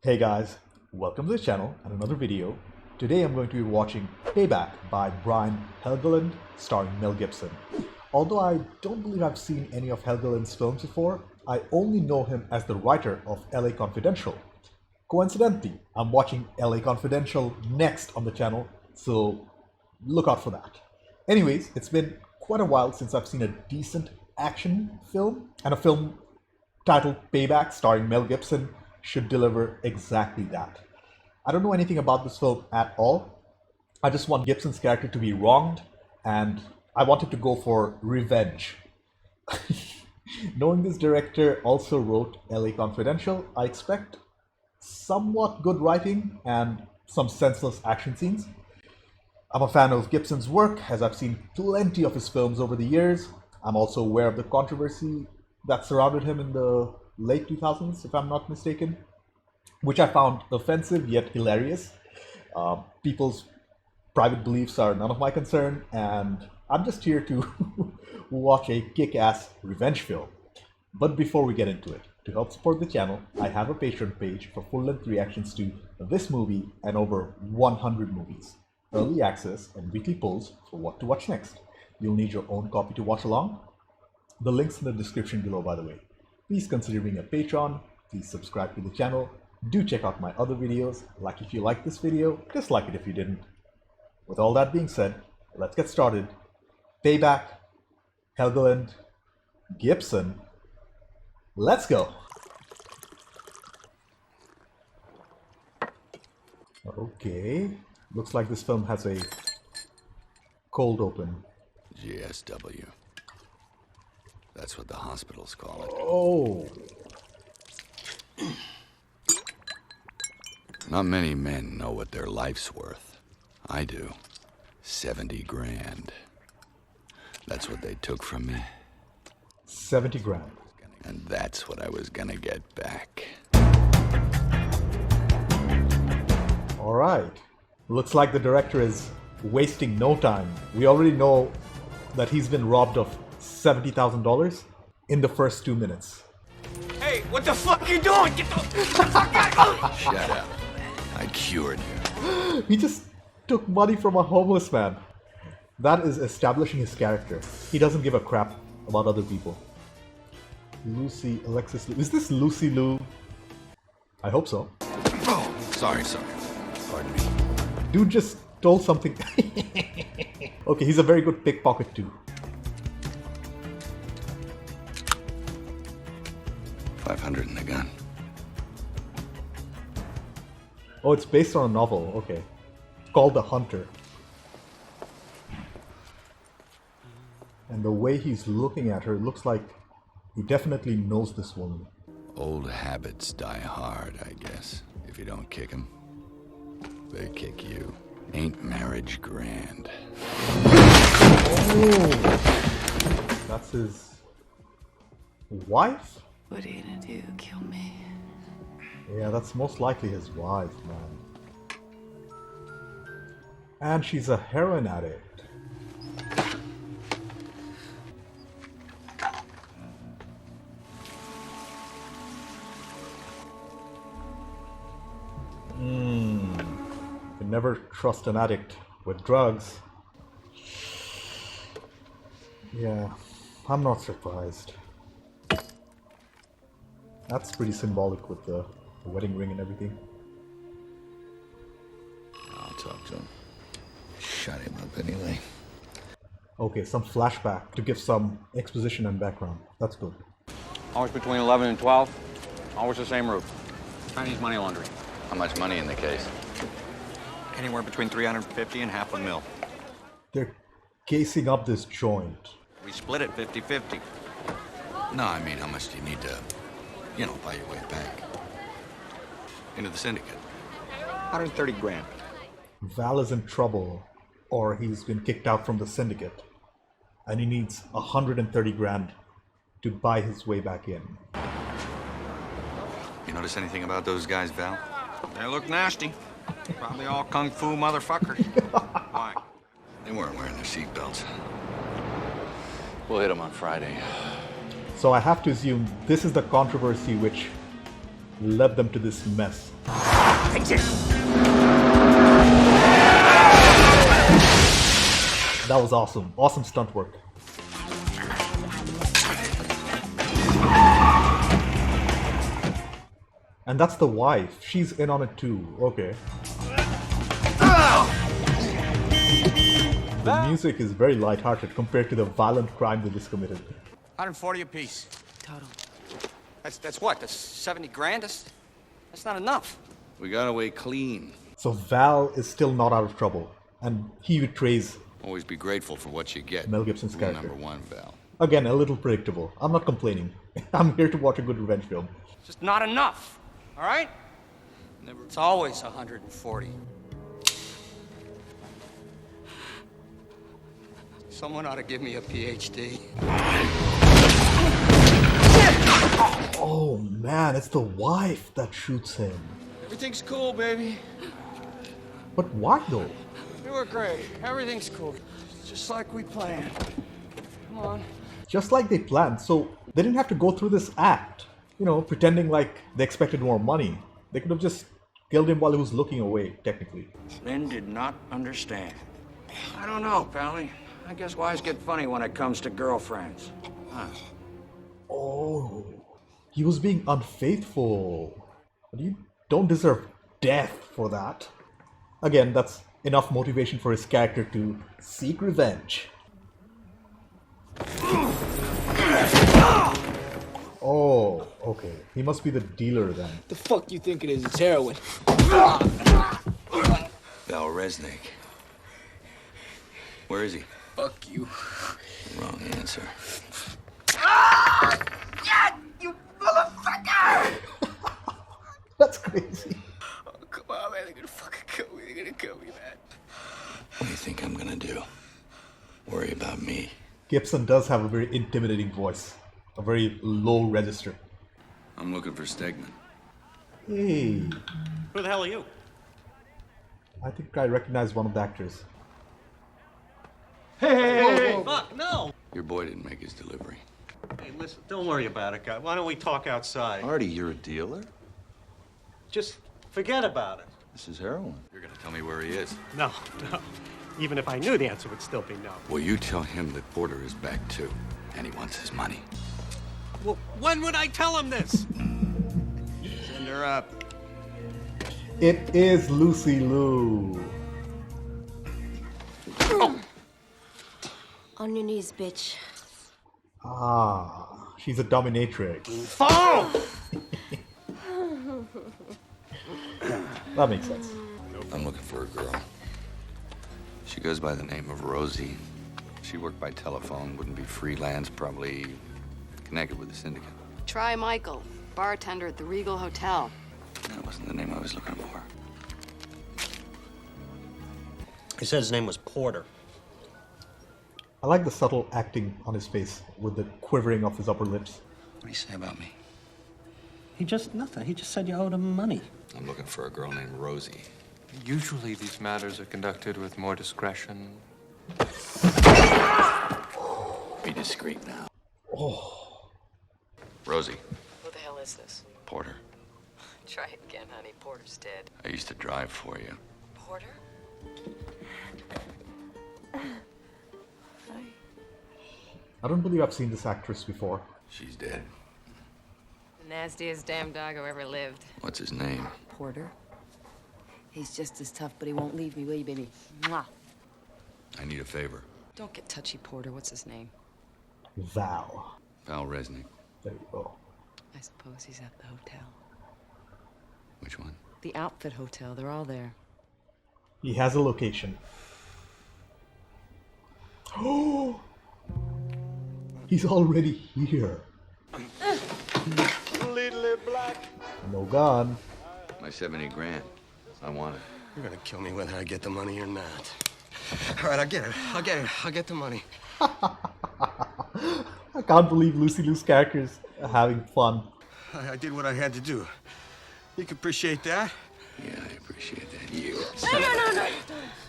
Hey guys, welcome to the channel and another video. Today I'm going to be watching Payback by Brian Helgeland starring Mel Gibson. Although I don't believe I've seen any of Helgeland's films before, I only know him as the writer of LA Confidential. Coincidentally, I'm watching LA Confidential next on the channel, so look out for that. Anyways, it's been quite a while since I've seen a decent action film, and a film titled Payback starring Mel Gibson should deliver exactly that. I don't know anything about this film at all. I just want Gibson's character to be wronged, and I wanted to go for revenge. Knowing this director also wrote LA Confidential, I expect somewhat good writing and some senseless action scenes. I'm a fan of Gibson's work, as I've seen plenty of his films over the years. I'm also aware of the controversy that surrounded him in the late 2000s, if I'm not mistaken, which I found offensive yet hilarious. People's private beliefs are none of my concern, and I'm just here to watch a kick-ass revenge film. But before we get into it, to help support the channel, I have a Patreon page for full-length reactions to this movie and over 100 movies, early access and weekly polls for what to watch next. You'll need your own copy to watch along. The link's in the description below, by the way. Please consider being a patron, please subscribe to the channel, do check out my other videos, like if you liked this video, dislike it if you didn't. With all that being said, let's get started. Payback, Helgeland, Gibson, let's go! Okay, looks like this film has a cold open. GSW. That's what the hospitals call it. Oh! Not many men know what their life's worth. I do. 70 grand. That's what they took from me. 70 grand. And that's what I was gonna get back. Alright. Looks like the director is wasting no time. We already know that he's been robbed of $70,000 in the first 2 minutes. Hey, what the fuck you doing? Get the fuck out! Shut up. I cured you. He just took money from a homeless man. That is establishing his character. He doesn't give a crap about other people. Alexis Lou. Is this Lucy Liu? I hope so. Oh, sorry. Pardon me. Dude just stole something. Okay, he's a very good pickpocket too. 500 in the gun. Oh, it's based on a novel. Okay. It's called The Hunter. And the way he's looking at her looks like he definitely knows this woman. Old habits die hard, I guess. If you don't kick them, they kick you. Ain't marriage grand? Oh! That's his wife? What are you gonna do? Kill me? Yeah, that's most likely his wife, man. And she's a heroin addict. You never trust an addict with drugs. Yeah, I'm not surprised. That's pretty symbolic with the wedding ring and everything. I'll talk to him. Shut him up anyway. Okay, some flashback to give some exposition and background. That's good. Always between 11 and 12. Always the same route. Chinese money laundering. How much money in the case? Anywhere between 350 and half a mil. They're casing up this joint. We split it 50-50. No, I mean, how much do you need to, buy your way back? Into the syndicate. 130 grand. Val is in trouble, or he's been kicked out from the syndicate, and he needs 130 grand to buy his way back in. You notice anything about those guys, Val? They look nasty. Probably all kung fu motherfuckers. Why? They weren't wearing their seatbelts. We'll hit them on Friday. So I have to assume this is the controversy which led them to this mess. That was awesome. Awesome stunt work. And that's the wife. She's in on it too. Okay. The music is very lighthearted compared to the violent crime they just committed. 140 apiece. Total. That's what? That's 70 grand? That's not enough. We got away clean. So Val is still not out of trouble, and he betrays Always be grateful for what you get. Mel Gibson's Rule character. number one, Val. Again, a little predictable. I'm not complaining. I'm here to watch a good revenge film. Just not enough. All right? It's always 140. Someone ought to give me a PhD. Oh man, it's the wife that shoots him. Everything's cool, baby. But why though? You were great. Everything's cool. Just like we planned. Come on. Just like they planned, so they didn't have to go through this act. You know, pretending like they expected more money. They could have just killed him while he was looking away, technically. Lynn did not understand. I don't know, Pally. I guess wives get funny when it comes to girlfriends. Huh. Oh, he was being unfaithful. But you don't deserve death for that. Again, that's enough motivation for his character to seek revenge. Oh, okay. He must be the dealer then. The fuck you think it is? It's heroin. Val Resnick. Where is he? Fuck you. Wrong answer. That's crazy. Oh, come on, man. They're gonna fucking kill me. They're gonna kill me, man. What do you think I'm gonna do? Worry about me. Gibson does have a very intimidating voice. A very low register. I'm looking for Stegman. Hey, Who the hell are you? I think I recognize one of the actors. Hey, fuck, no! Your boy didn't make his delivery. Hey, listen, don't worry about it, guy. Why don't we talk outside? Artie, you're a dealer? Just forget about it. This is heroin. You're gonna tell me where he is. No, no. Even if I knew, the answer would still be no. Well, you tell him that Porter is back too, and he wants his money. Well, when would I tell him this? Send her up. It is Lucy Liu. On your knees, bitch. Ah, she's a dominatrix. Fall! That makes sense. I'm looking for a girl. She goes by the name of Rosie. She worked by telephone, wouldn't be freelance, probably connected with the syndicate. Try Michael, bartender at the Regal Hotel. That wasn't the name I was looking for. He said his name was Porter. I like the subtle acting on his face with the quivering of his upper lips. What do you say about me? Nothing. He just said you owed him money. I'm looking for a girl named Rosie. Usually these matters are conducted with more discretion. Be discreet now. Oh, Rosie, Who the hell is this? Porter. Try it again, honey. Porter's dead. I used to drive for you. Porter? I don't believe I've seen this actress before. She's dead. The nastiest damn dog who ever lived. What's his name? Porter. He's just as tough, but he won't leave me, will you, baby? Mwah. I need a favor. Don't get touchy, Porter. What's his name? Val. Val Resnick. There you go. I suppose he's at the hotel. Which one? The Outfit Hotel. They're all there. He has a location. Oh, he's already here. No gun. My 70 grand. I want it. You're gonna kill me whether I get the money or not. All right, I'll get it. I'll get the money. I can't believe Lucy Liu's character is having fun. I did what I had to do. You can appreciate that? Yeah, I appreciate that. You. No.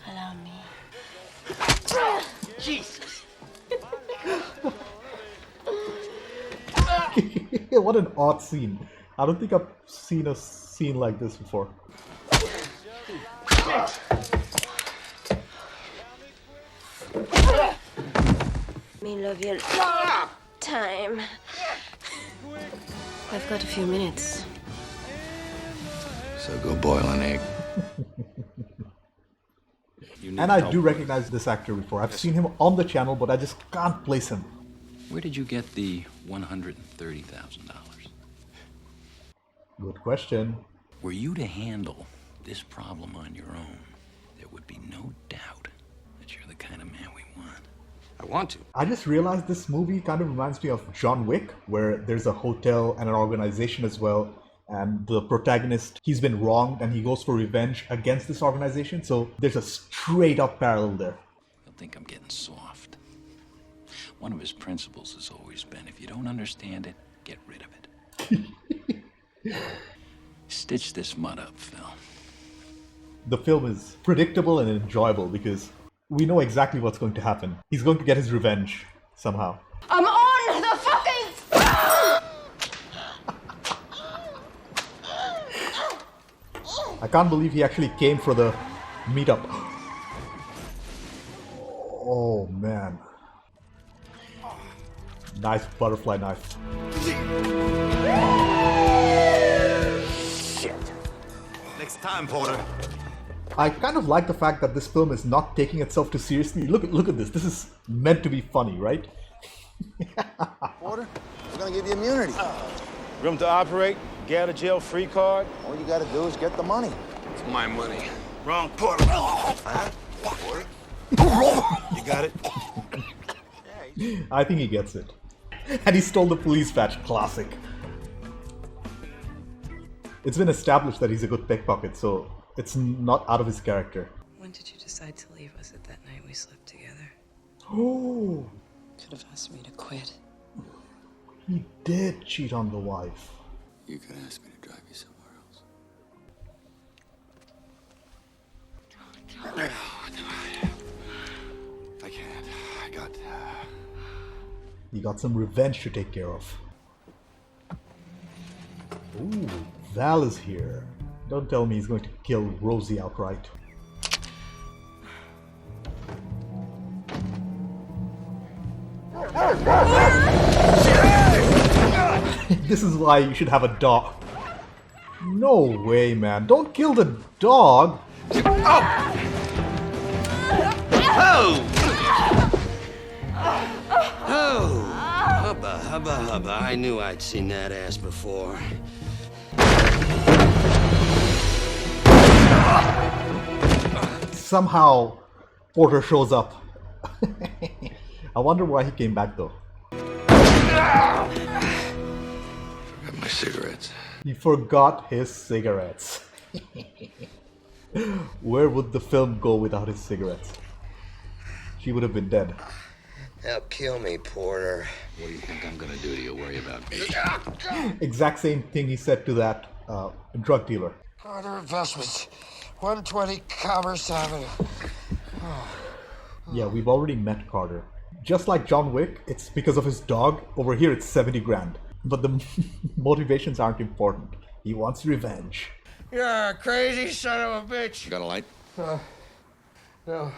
Allow me. What an odd scene. I don't think I've seen a scene like this before. Me love you time. I've got a few minutes. So go boil an egg. And I do recognize this actor before. I've seen him on the channel, but I just can't place him. Where did you get the $130,000? Good question. Were you to handle this problem on your own, there would be no doubt that you're the kind of man we want. I want to. I just realized this movie kind of reminds me of John Wick, where there's a hotel and an organization as well. And the protagonist, he's been wronged and he goes for revenge against this organization. So there's a straight up parallel there. You'll think I'm getting soft. One of his principles has always been, if you don't understand it, get rid of it. Stitch this mud up, Phil. The film is predictable and enjoyable because we know exactly what's going to happen. He's going to get his revenge somehow. I'm on the fucking phone! I can't believe he actually came for the meetup. Oh man. Nice butterfly knife. Shit. Next time, Porter. I kind of like the fact that this film is not taking itself too seriously. Look at this. This is meant to be funny, right? Porter, we're gonna give you immunity. Room to operate, get out of jail free card. All you gotta do is get the money. It's my money. Wrong Porter. Porter? You got it? I think he gets it. And he stole the police badge. Classic. It's been established that he's a good pickpocket, so it's not out of his character. When did you decide to leave? Was it that night we slept together? Oh, Could have asked me to quit. he did cheat on the wife. You could ask me to drive you somewhere else. I can't. I got... He got some revenge to take care of. Ooh, Val is here. Don't tell me he's going to kill Rosie outright. This is why you should have a dog. No way, man. Don't kill the dog. Oh! Oh! Hubba, hubba, hubba. I knew I'd seen that ass before. Somehow, Porter shows up. I wonder why he came back though. Forgot my cigarettes. He forgot his cigarettes. Where would the film go without his cigarettes? She would have been dead. Now kill me, Porter. What do you think I'm gonna do to you? Worry about me. Exact same thing he said to that drug dealer. Carter Investments, 120 Commerce Avenue. Yeah, we've already met Carter. Just like John Wick, it's because of his dog. Over here, it's 70 grand. But the motivations aren't important. He wants revenge. You're a crazy son of a bitch. You got a light? No. Well,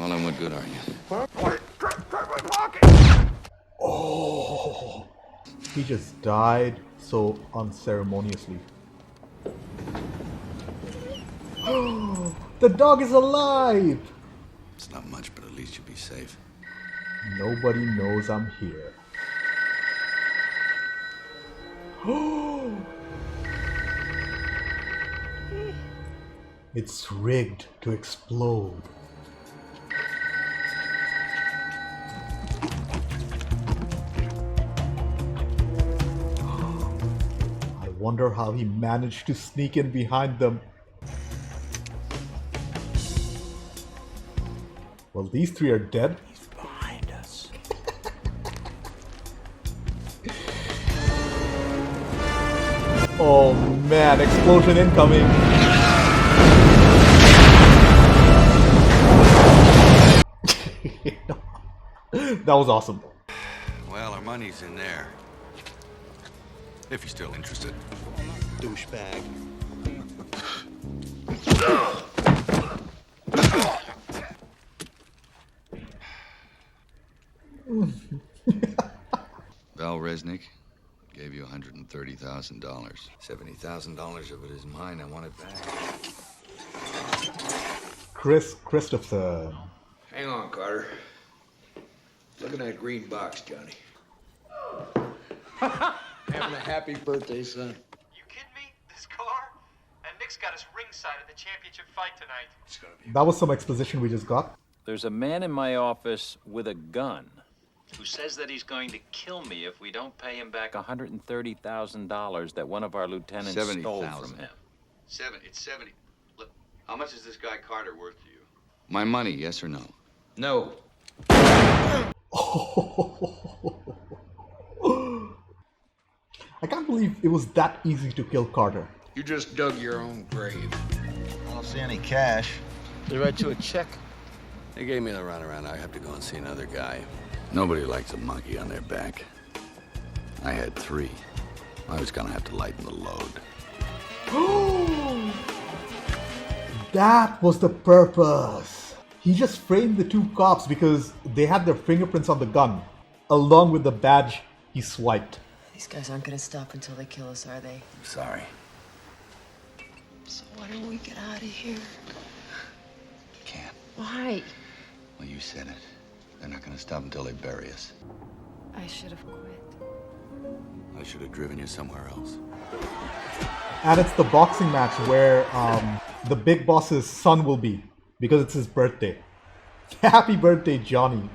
then what good are you? Oh, he just died so unceremoniously. The dog is alive! It's not much, but at least you'll be safe. Nobody knows I'm here. It's rigged to explode. I wonder how he managed to sneak in behind them. Well, these three are dead. He's behind us. Oh man, explosion incoming. That was awesome. Well, our money's in there. If you're still interested. Douchebag. Val Resnick gave you $130,000. $70,000 of it is mine. I want it back. Chris Christopher. Hang on, Carter. Look at that green box, Johnny. Having a happy birthday, son. You kidding me? This car? And Nick's got us ringside at the championship fight tonight. It's gonna be... That was some exposition we just got. There's a man in my office with a gun who says that he's going to kill me if we don't pay him back $130,000 that one of our lieutenants stole from him. It's 70. Look, how much is this guy Carter worth to you? My money, yes or no? No. I can't believe it was that easy to kill Carter. You just dug your own grave. I don't see any cash. They write you a check? They gave me the runaround. I have to go and see another guy. Nobody likes a monkey on their back. I had 3. I was gonna have to lighten the load. That was the purpose. He just framed the 2 cops because they had their fingerprints on the gun, along with the badge he swiped. These guys aren't gonna stop until they kill us, are they? I'm sorry. So why don't we get out of here? Can't. Why? Well, you said it. They're not gonna stop until they bury us. I should have quit. I should have driven you somewhere else. And it's the boxing match where the big boss's son will be, because it's his birthday. Happy birthday, Johnny.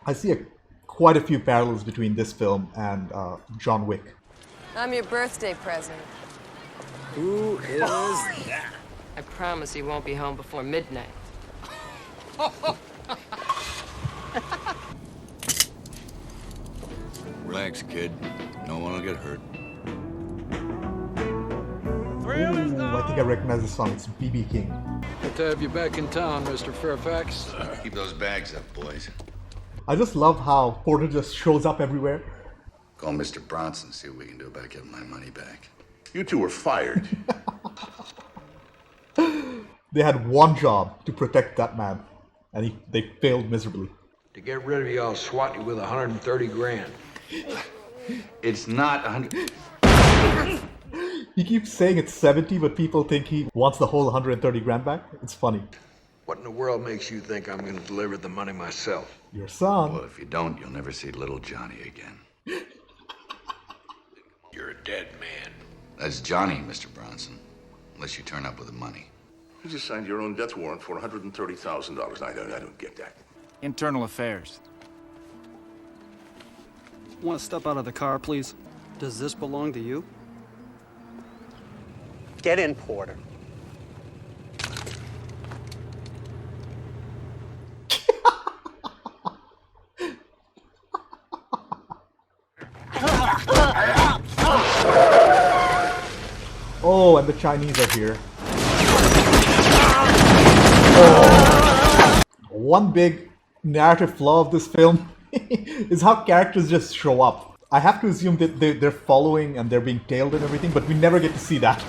I see quite a few parallels between this film and John Wick. I'm your birthday present. Who is that? I promise he won't be home before midnight. Relax, kid. No one will get hurt. Ooh, I think I recognize the song. It's B.B. King. Good to have you back in town, Mr. Fairfax. Keep those bags up, boys. I just love how Porter just shows up everywhere. Call Mr. Bronson, see what we can do about getting my money back. You two were fired. They had one job to protect that man, and they failed miserably. To get rid of you, I'll swat you with 130 grand. It's not 100. He keeps saying it's 70, but people think he wants the whole 130 grand back. It's funny. What in the world makes you think I'm going to deliver the money myself? Your son. Well, if you don't, you'll never see little Johnny again. You're a dead man. That's Johnny, Mr. Bronson. Unless you turn up with the money. You just signed your own death warrant for $130,000. I don't get that. Internal affairs. Want to step out of the car, please? Does this belong to you? Get in, Porter. Oh, and the Chinese are here. Oh. One big narrative flaw of this film is how characters just show up. I have to assume that they're following and they're being tailed and everything, but we never get to see that.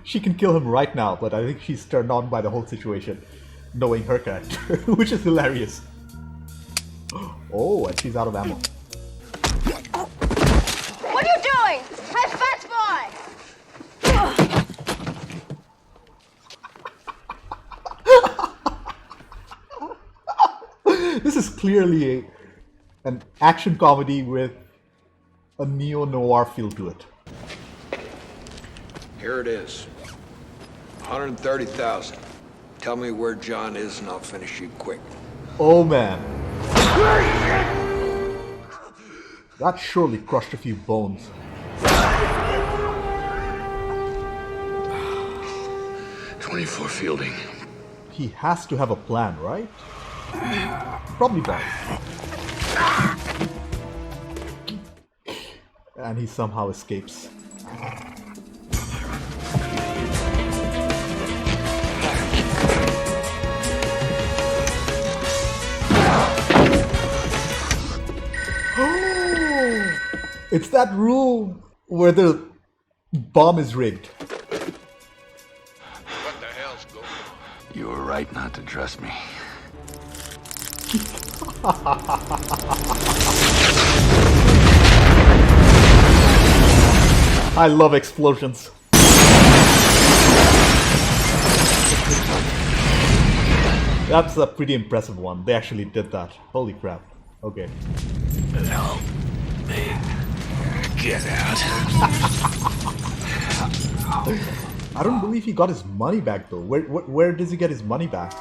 She can kill him right now, but I think she's turned on by the whole situation, knowing her character, which is hilarious. Oh, and she's out of ammo. What are you doing? Hey, fat boy! This is clearly an action comedy with a neo-noir feel to it. Here it is. 130,000. Tell me where John is and I'll finish you quick. Oh man. That surely crushed a few bones. 24 Fielding. He has to have a plan, right? Probably does. And he somehow escapes. It's that rule where the bomb is rigged. What the hell's going on? You were right not to trust me. I love explosions. That's a pretty impressive one. They actually did that. Holy crap. Okay. Help me get out. I don't believe he got his money back though. Where does he get his money back?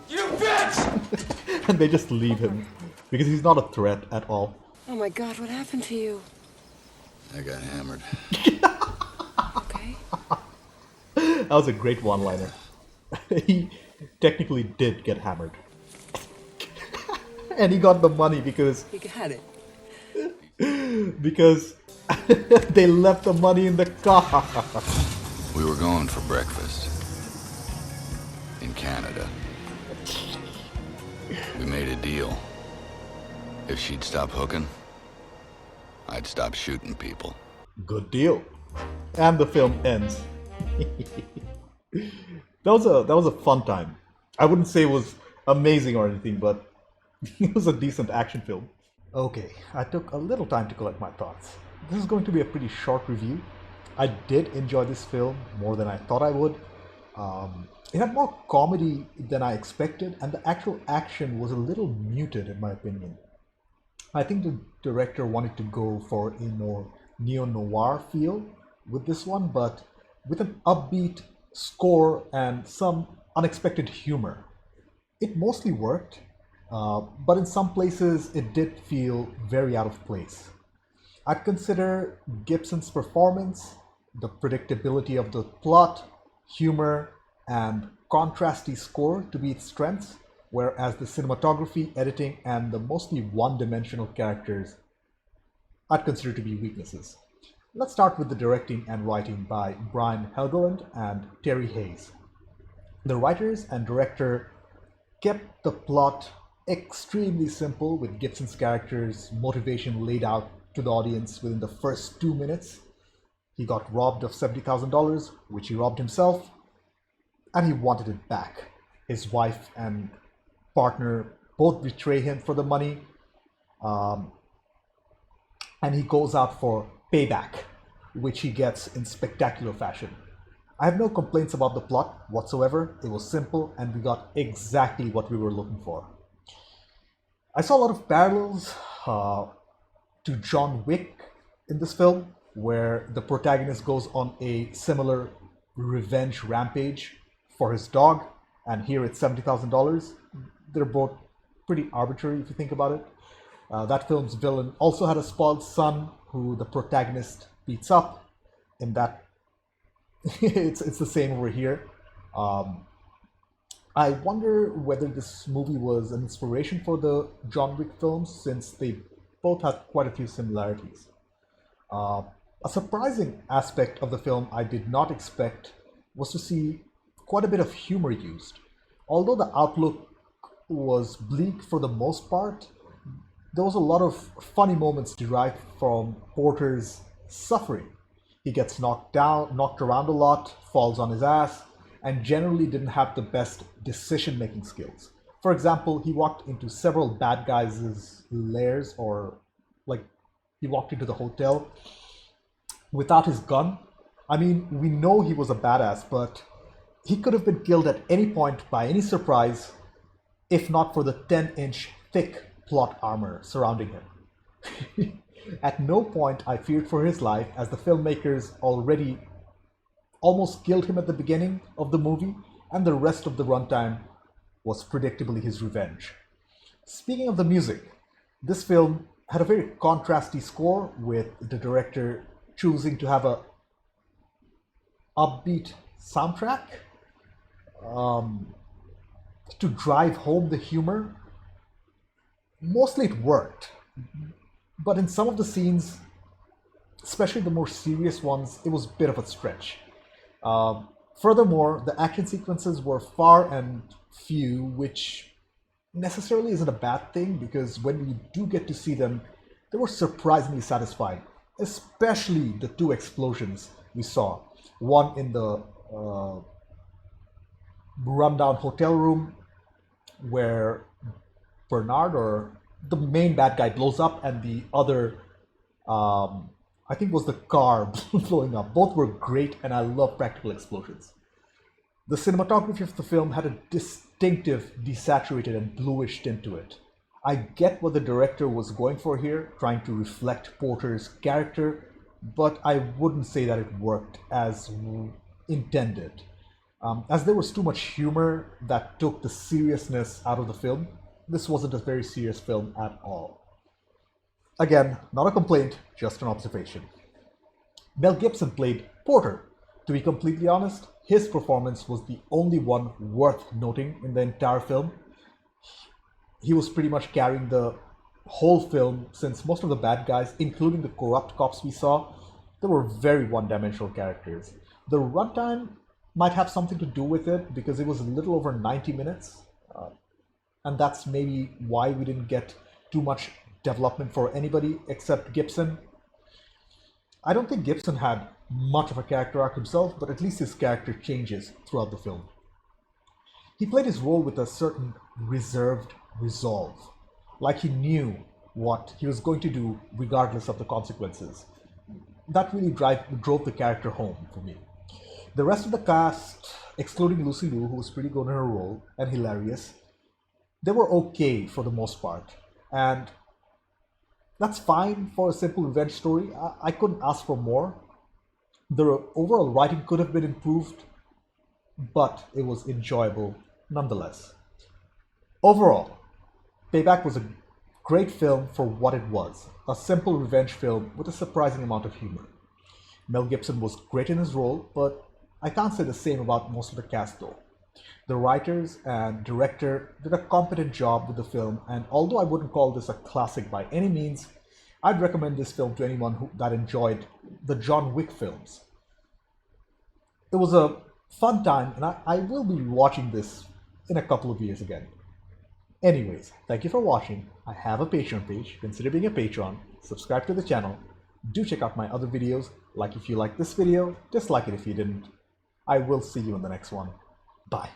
You bitch! And they just leave him because he's not a threat at all. Oh my God, what happened to you? I got hammered. Okay. That was a great one-liner. He technically did get hammered. And he got the money because... You got it. Because they left the money in the car. We were going for breakfast. In Canada. We made a deal. If she'd stop hooking, I'd stop shooting people. Good deal. And the film ends. That was a fun time. I wouldn't say it was amazing or anything, but it was a decent action film. Okay, I took a little time to collect my thoughts. This is going to be a pretty short review. I did enjoy this film more than I thought I would. It had more comedy than I expected, and the actual action was a little muted in my opinion. I think the director wanted to go for a more neo-noir feel with this one, but with an upbeat score and some unexpected humor. It mostly worked, but in some places it did feel very out of place. I'd consider Gibson's performance, the predictability of the plot, humor, and contrasty score to be its strengths, whereas the cinematography, editing, and the mostly one-dimensional characters I'd consider to be weaknesses. Let's start with the directing and writing by Brian Helgeland and Terry Hayes. The writers and director kept the plot extremely simple, with Gibson's character's motivation laid out to the audience within the first 2 minutes. He got robbed of $70,000, which he robbed himself, and he wanted it back. His wife and partner both betray him for the money, and he goes out for payback, which he gets in spectacular fashion. I have no complaints about the plot whatsoever. It was simple, and we got exactly what we were looking for. I saw a lot of parallels to John Wick in this film, where the protagonist goes on a similar revenge rampage for his dog, and here it's $70,000. They're both pretty arbitrary if you think about it. That film's villain also had a spoiled son who the protagonist beats up. In that, it's the same over here. I wonder whether this movie was an inspiration for the John Wick films, since they both had quite a few similarities. A surprising aspect of the film I did not expect was to see quite a bit of humor used. Although the outlook was bleak for the most part, there was a lot of funny moments derived from Porter's suffering. He gets knocked around a lot, falls on his ass, and generally didn't have the best decision-making skills. For example, he walked into several bad guys' lairs, or like he walked into the hotel without his gun. I mean, we know he was a badass, but he could have been killed at any point by any surprise, if not for the 10-inch thick plot armor surrounding him. At no point I feared for his life, as the filmmakers already almost killed him at the beginning of the movie, and the rest of the runtime was predictably his revenge. Speaking of the music, this film had a very contrasty score, with the director choosing to have a upbeat soundtrack to drive home the humor. Mostly it worked, but in some of the scenes, especially the more serious ones, it was a bit of a stretch. Furthermore, the action sequences were far and few, which necessarily isn't a bad thing, because when we do get to see them, they were surprisingly satisfying, especially the two explosions we saw. One in the rundown hotel room where Bernard, or the main bad guy, blows up, and the other, I think, was the car blowing up. Both were great, and I love practical explosions. The cinematography of the film had a distinctive, desaturated, and bluish tint to it. I get what the director was going for here, trying to reflect Porter's character, but I wouldn't say that it worked as intended. As there was too much humor that took the seriousness out of the film, this wasn't a very serious film at all. Again, not a complaint, just an observation. Mel Gibson played Porter. To be completely honest, his performance was the only one worth noting in the entire film. He was pretty much carrying the whole film, since most of the bad guys, including the corrupt cops we saw, they were very one-dimensional characters. The runtime might have something to do with it, because it was a little over 90 minutes. And that's maybe why we didn't get too much development for anybody except Gibson. I don't think Gibson had much of a character arc himself, but at least his character changes throughout the film. He played his role with a certain reserved resolve, like he knew what he was going to do regardless of the consequences. That really drove the character home for me. The rest of the cast, excluding Lucy Liu, who was pretty good in her role and hilarious, they were okay for the most part, and that's fine for a simple revenge story. I couldn't ask for more. The overall writing could have been improved, but it was enjoyable nonetheless. Overall, Payback was a great film for what it was, a simple revenge film with a surprising amount of humor. Mel Gibson was great in his role, but I can't say the same about most of the cast though. The writers and director did a competent job with the film, and although I wouldn't call this a classic by any means, I'd recommend this film to anyone that enjoyed the John Wick films. It was a fun time, and I will be watching this in a couple of years again. Anyways, thank you for watching. I have a Patreon page. Consider being a patron. Subscribe to the channel. Do check out my other videos. Like if you liked this video, dislike it if you didn't. I will see you in the next one. Bye.